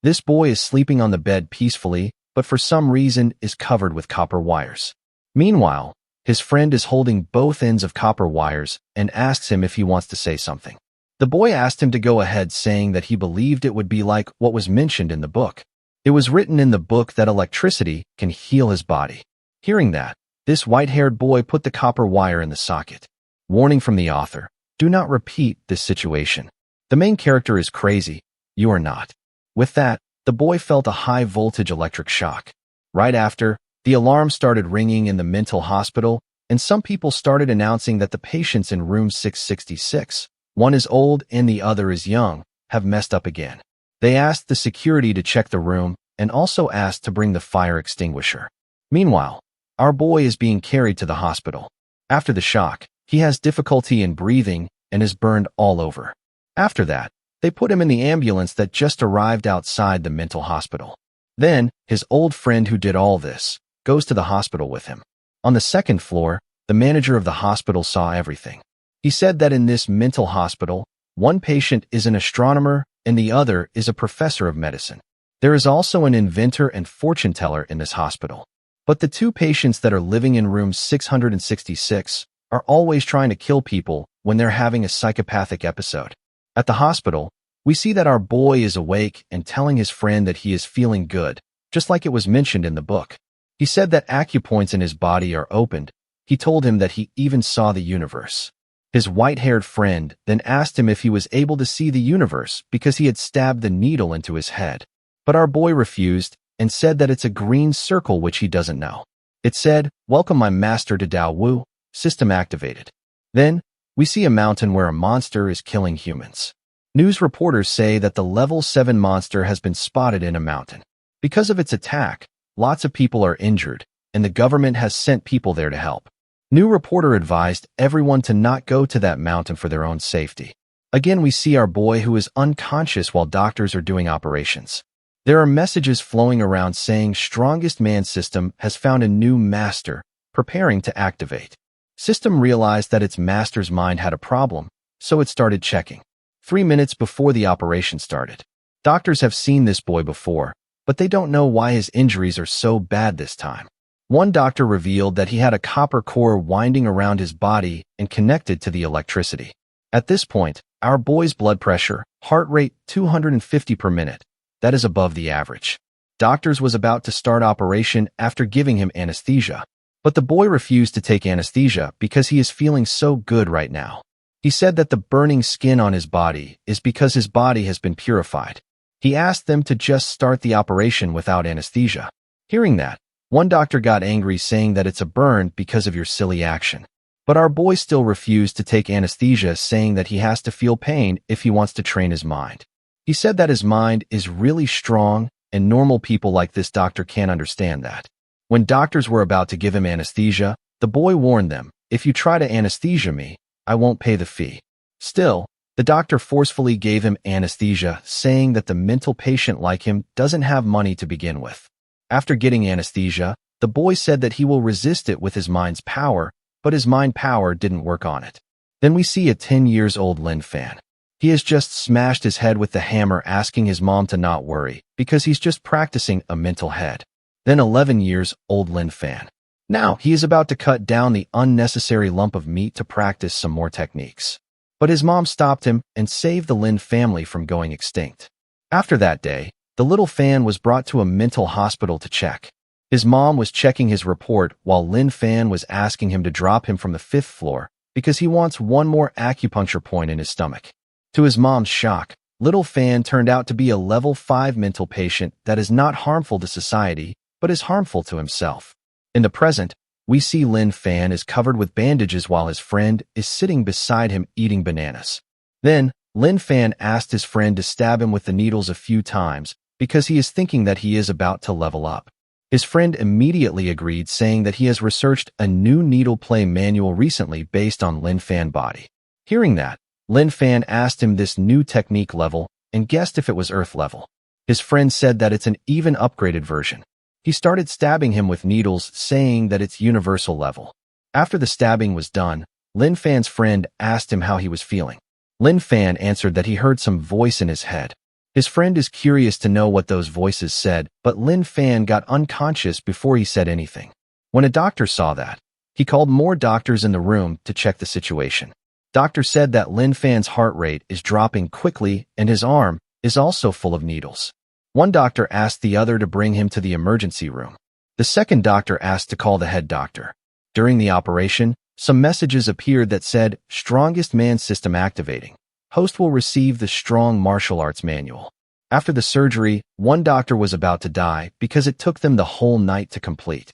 This boy is sleeping on the bed peacefully, but for some reason is covered with copper wires. Meanwhile, his friend is holding both ends of copper wires and asks him if he wants to say something. The boy asked him to go ahead, saying that he believed it would be like what was mentioned in the book. It was written in the book that electricity can heal his body. Hearing that, this white-haired boy put the copper wire in the socket. Warning from the author: do not repeat this situation. The main character is crazy. You are not. With that, the boy felt a high-voltage electric shock. Right after, the alarm started ringing in the mental hospital, and some people started announcing that the patients in room 666, one is old and the other is young, have messed up again. They asked the security to check the room and also asked to bring the fire extinguisher. Meanwhile, our boy is being carried to the hospital. After the shock, he has difficulty in breathing and is burned all over. After that, they put him in the ambulance that just arrived outside the mental hospital. Then, his old friend who did all this goes to the hospital with him. On the second floor, the manager of the hospital saw everything. He said that in this mental hospital, one patient is an astronomer and the other is a professor of medicine. There is also an inventor and fortune teller in this hospital. But the two patients that are living in room 666 are always trying to kill people when they're having a psychopathic episode. At the hospital, we see that our boy is awake and telling his friend that he is feeling good, just like it was mentioned in the book. He said that acupoints in his body are opened. He told him that he even saw the universe. His white-haired friend then asked him if he was able to see the universe because he had stabbed the needle into his head. But our boy refused and said that it's a green circle which he doesn't know. It said, "Welcome my master to Dao Wu, system activated." Then, we see a mountain where a monster is killing humans. News reporters say that the level 7 monster has been spotted in a mountain. Because of its attack, lots of people are injured, and the government has sent people there to help. New reporter advised everyone to not go to that mountain for their own safety. Again, we see our boy who is unconscious while doctors are doing operations. There are messages flowing around saying Strongest Man System has found a new master, preparing to activate. System realized that its master's mind had a problem, so it started checking. 3 minutes before the operation started. Doctors have seen this boy before, but they don't know why his injuries are so bad this time. One doctor revealed that he had a copper core winding around his body and connected to the electricity. At this point, our boy's blood pressure, heart rate 250 per minute, that is above the average. Doctors was about to start operation after giving him anesthesia, but the boy refused to take anesthesia because he is feeling so good right now. He said that the burning skin on his body is because his body has been purified. He asked them to just start the operation without anesthesia. Hearing that, one doctor got angry saying that it's a burn because of your silly action. But our boy still refused to take anesthesia, saying that he has to feel pain if he wants to train his mind. He said that his mind is really strong and normal people like this doctor can't understand that. When doctors were about to give him anesthesia, the boy warned them, "If you try to anesthesia me, I won't pay the fee." Still, the doctor forcefully gave him anesthesia, saying that the mental patient like him doesn't have money to begin with. After getting anesthesia, the boy said that he will resist it with his mind's power, but his mind power didn't work on it. Then we see a 10-year-old Lin Fan. He has just smashed his head with the hammer, asking his mom to not worry, because he's just practicing a mental head. Then 11-year-old Lin Fan. Now, he is about to cut down the unnecessary lump of meat to practice some more techniques. But his mom stopped him and saved the Lin family from going extinct. After that day, the little Fan was brought to a mental hospital to check. His mom was checking his report while Lin Fan was asking him to drop him from the 5th floor because he wants one more acupuncture point in his stomach. To his mom's shock, little Fan turned out to be a level 5 mental patient that is not harmful to society, but is harmful to himself. In the present, we see Lin Fan is covered with bandages while his friend is sitting beside him eating bananas. Then, Lin Fan asked his friend to stab him with the needles a few times because he is thinking that he is about to level up. His friend immediately agreed, saying that he has researched a new needle play manual recently based on Lin Fan body. Hearing that, Lin Fan asked him this new technique level and guessed if it was Earth level. His friend said that it's an even upgraded version. He started stabbing him with needles, saying that it's universal level. After the stabbing was done, Lin Fan's friend asked him how he was feeling. Lin Fan answered that he heard some voice in his head. His friend is curious to know what those voices said, but Lin Fan got unconscious before he said anything. When a doctor saw that, he called more doctors in the room to check the situation. Doctor said that Lin Fan's heart rate is dropping quickly and his arm is also full of needles. One doctor asked the other to bring him to the emergency room. The second doctor asked to call the head doctor. During the operation, some messages appeared that said, "Strongest man system activating. Host will receive the strong martial arts manual." After the surgery, one doctor was about to die because it took them the whole night to complete.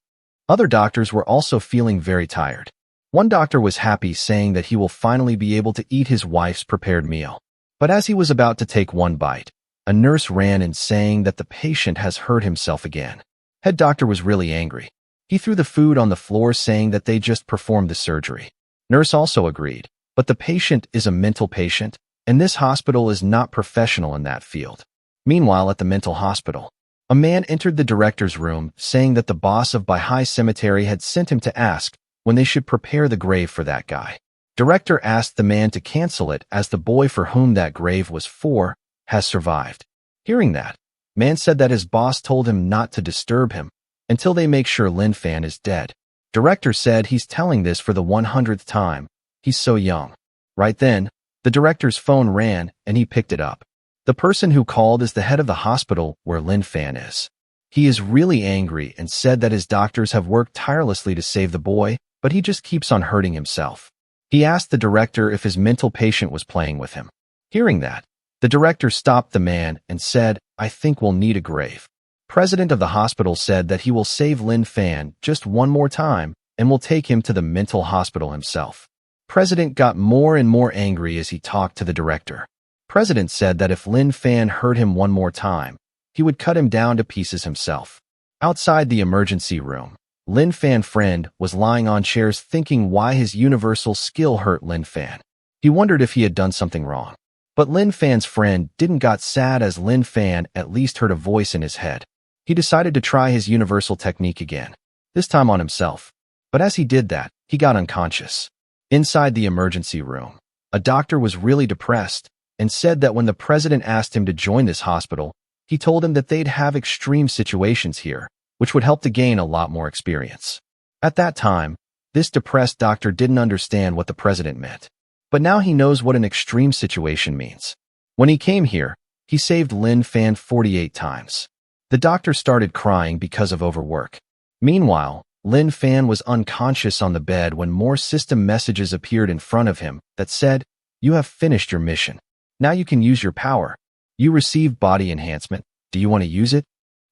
Other doctors were also feeling very tired. One doctor was happy, saying that he will finally be able to eat his wife's prepared meal. But as he was about to take one bite, a nurse ran in saying that the patient has hurt himself again. Head doctor was really angry. He threw the food on the floor, saying that they just performed the surgery. Nurse also agreed, but the patient is a mental patient, and this hospital is not professional in that field. Meanwhile, at the mental hospital, a man entered the director's room, saying that the boss of Baihai Cemetery had sent him to ask when they should prepare the grave for that guy. Director asked the man to cancel it as the boy for whom that grave was for has survived. Hearing that, man said that his boss told him not to disturb him until they make sure Lin Fan is dead. Director said he's telling this for the 100th time. He's so young. Right then, the director's phone rang and he picked it up. The person who called is the head of the hospital where Lin Fan is. He is really angry and said that his doctors have worked tirelessly to save the boy, but he just keeps on hurting himself. He asked the director if his mental patient was playing with him. Hearing that, the director stopped the man and said, "I think we'll need a grave." President of the hospital said that he will save Lin Fan just one more time and will take him to the mental hospital himself. President got more and more angry as he talked to the director. President said that if Lin Fan hurt him one more time, he would cut him down to pieces himself. Outside the emergency room, Lin Fan's friend was lying on chairs thinking why his universal skill hurt Lin Fan. He wondered if he had done something wrong. But Lin Fan's friend didn't got sad as Lin Fan at least heard a voice in his head. He decided to try his universal technique again, this time on himself. But as he did that, he got unconscious. Inside the emergency room, a doctor was really depressed and said that when the president asked him to join this hospital, he told him that they'd have extreme situations here, which would help to gain a lot more experience. At that time, this depressed doctor didn't understand what the president meant. But now he knows what an extreme situation means. When he came here, he saved Lin Fan 48 times. The doctor started crying because of overwork. Meanwhile, Lin Fan was unconscious on the bed when more system messages appeared in front of him that said, "You have finished your mission. Now you can use your power. You received body enhancement. Do you want to use it?"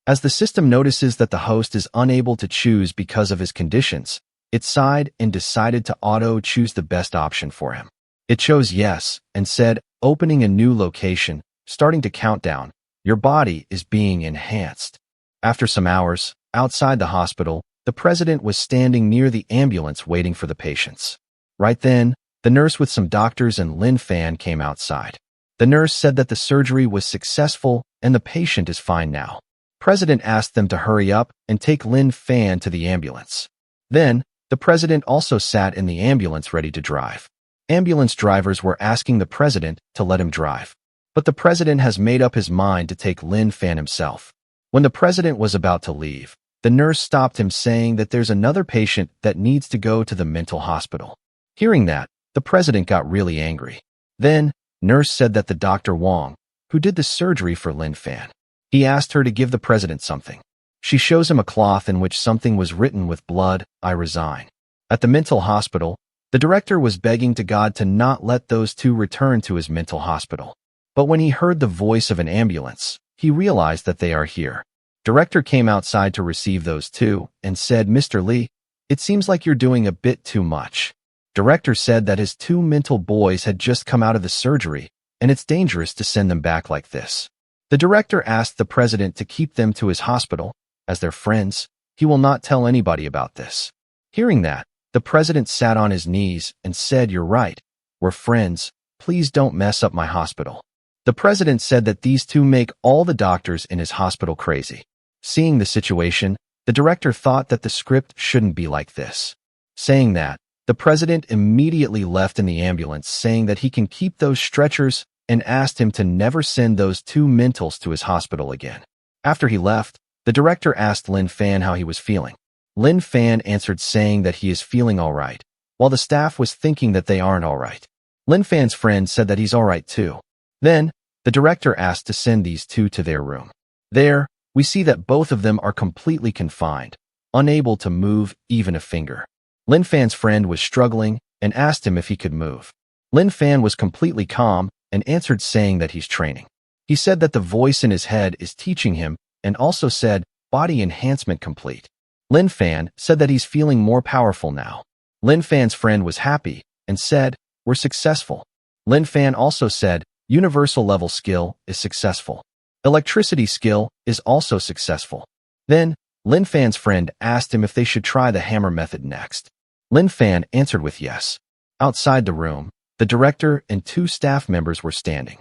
As the system notices that the host is unable to choose because of his conditions, it sighed and decided to auto-choose the best option for him. It chose yes and said, "Opening a new location, starting to count down. Your body is being enhanced." After some hours, outside the hospital, the president was standing near the ambulance waiting for the patients. Right then, the nurse with some doctors and Lin Fan came outside. The nurse said that the surgery was successful and the patient is fine now. President asked them to hurry up and take Lin Fan to the ambulance. Then, the president also sat in the ambulance ready to drive. Ambulance drivers were asking the president to let him drive. But the president has made up his mind to take Lin Fan himself. When the president was about to leave, the nurse stopped him, saying that there's another patient that needs to go to the mental hospital. Hearing that, the president got really angry. Then, nurse said that the Dr. Wong, who did the surgery for Lin Fan, he asked her to give the president something. She shows him a cloth in which something was written with blood, "I resign." At the mental hospital, the director was begging to God to not let those two return to his mental hospital. But when he heard the voice of an ambulance, he realized that they are here. Director came outside to receive those two and said, "Mr. Lee, it seems like you're doing a bit too much." Director said that his two mental boys had just come out of the surgery, and it's dangerous to send them back like this. The director asked the president to keep them to his hospital. As their friends, he will not tell anybody about this. Hearing that, the president sat on his knees and said, "You're right. We're friends. Please don't mess up my hospital." The president said that these two make all the doctors in his hospital crazy. Seeing the situation, the director thought that the script shouldn't be like this. Saying that, the president immediately left in the ambulance, saying that he can keep those stretchers and asked him to never send those two mentals to his hospital again. After he left, the director asked Lin Fan how he was feeling. Lin Fan answered saying that he is feeling alright, while the staff was thinking that they aren't alright. Lin Fan's friend said that he's alright too. Then, the director asked to send these two to their room. There, we see that both of them are completely confined, unable to move even a finger. Lin Fan's friend was struggling and asked him if he could move. Lin Fan was completely calm and answered saying that he's training. He said that the voice in his head is teaching him and also said, body enhancement complete. Lin Fan said that he's feeling more powerful now. Lin Fan's friend was happy and said, we're successful. Lin Fan also said, universal level skill is successful. Electricity skill is also successful. Then, Lin Fan's friend asked him if they should try the hammer method next. Lin Fan answered with yes. Outside the room, the director and two staff members were standing.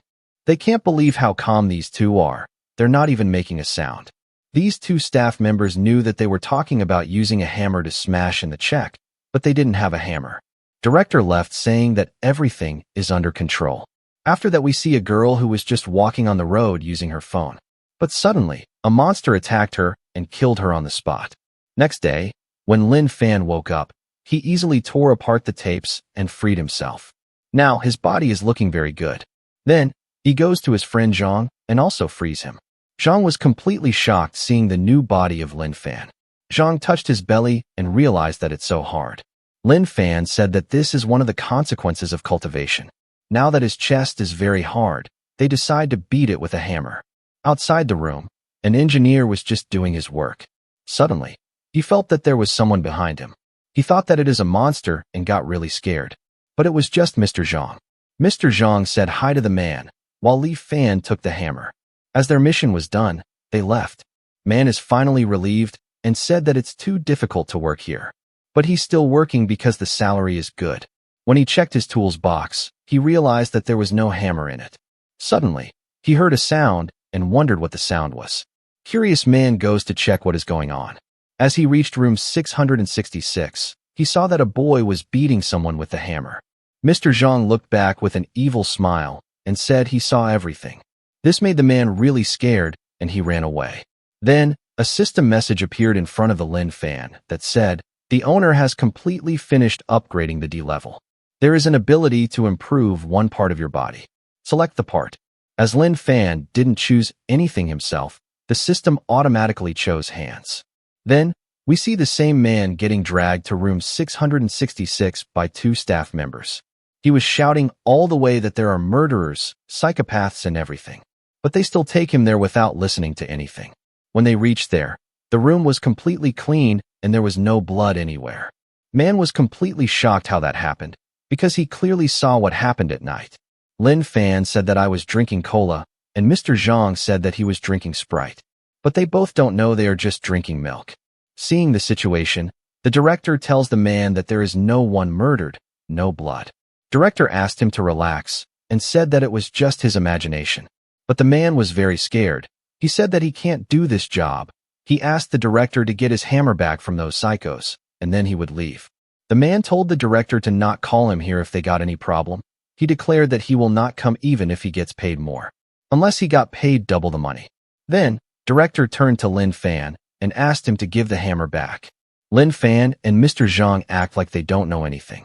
They can't believe how calm these two are. They're not even making a sound. These two staff members knew that they were talking about using a hammer to smash in the check, but they didn't have a hammer. Director left saying that everything is under control. After that, we see a girl who was just walking on the road using her phone. But suddenly, a monster attacked her and killed her on the spot. Next day, when Lin Fan woke up, he easily tore apart the tapes and freed himself. Now, his body is looking very good. Then, he goes to his friend Zhang and also frees him. Zhang was completely shocked seeing the new body of Lin Fan. Zhang touched his belly and realized that it's so hard. Lin Fan said that this is one of the consequences of cultivation. Now that his chest is very hard, they decide to beat it with a hammer. Outside the room, an engineer was just doing his work. Suddenly, he felt that there was someone behind him. He thought that it is a monster and got really scared. But it was just Mr. Zhang. Mr. Zhang said hi to the man, while Li Fan took the hammer. As their mission was done, they left. Man is finally relieved and said that it's too difficult to work here. But he's still working because the salary is good. When he checked his tools box, he realized that there was no hammer in it. Suddenly, he heard a sound and wondered what the sound was. Curious man goes to check what is going on. As he reached room 666, he saw that a boy was beating someone with the hammer. Mr. Zhang looked back with an evil smile and said he saw everything. This made the man really scared and he ran away. Then, a system message appeared in front of the Lin Fan that said, the owner has completely finished upgrading the D level. There is an ability to improve one part of your body. Select the part. As Lin Fan didn't choose anything himself, the system automatically chose hands. Then, we see the same man getting dragged to room 666 by two staff members. He was shouting all the way that there are murderers, psychopaths, and everything. But they still take him there without listening to anything. When they reached there, the room was completely clean and there was no blood anywhere. Man was completely shocked how that happened, because he clearly saw what happened at night. Lin Fan said that I was drinking cola, and Mr. Zhang said that he was drinking Sprite. But they both don't know they are just drinking milk. Seeing the situation, the director tells the man that there is no one murdered, no blood. Director asked him to relax and said that it was just his imagination. But the man was very scared. He said that he can't do this job. He asked the director to get his hammer back from those psychos, and then he would leave. The man told the director to not call him here if they got any problem. He declared that he will not come even if he gets paid more, unless he got paid double the money. Then, director turned to Lin Fan and asked him to give the hammer back. Lin Fan and Mr. Zhang act like they don't know anything.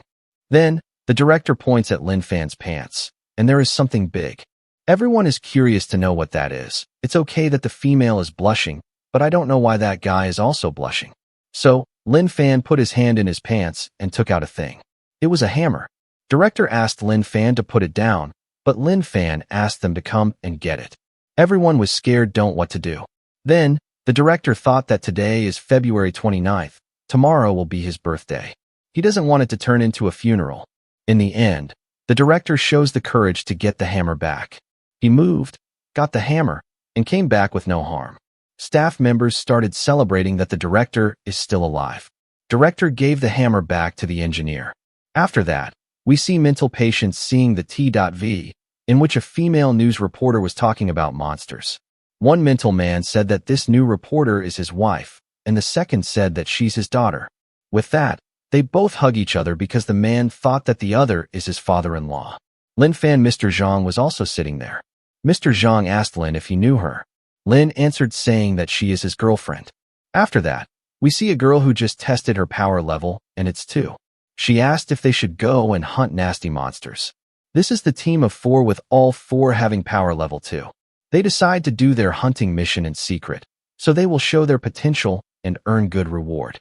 Then, the director points at Lin Fan's pants, and there is something big. Everyone is curious to know what that is. It's okay that the female is blushing, but I don't know why that guy is also blushing. So, Lin Fan put his hand in his pants and took out a thing. It was a hammer. Director asked Lin Fan to put it down, but Lin Fan asked them to come and get it. Everyone was scared, don't what to do. Then, the director thought that today is February 29th. Tomorrow will be his birthday. He doesn't want it to turn into a funeral. In the end, the director shows the courage to get the hammer back. He moved, got the hammer, and came back with no harm. Staff members started celebrating that the director is still alive. Director gave the hammer back to the engineer. After that, we see mental patients seeing the T.V, in which a female news reporter was talking about monsters. One mental man said that this new reporter is his wife, and the second said that she's his daughter. With that, they both hug each other because the man thought that the other is his father-in-law. Lin fan Mr. Zhang was also sitting there. Mr. Zhang asked Lin if he knew her. Lin answered saying that she is his girlfriend. After that, we see a girl who just tested her power level, and it's 2. She asked if they should go and hunt nasty monsters. This is the team of 4 with all 4 having power level 2. They decide to do their hunting mission in secret, so they will show their potential and earn good reward.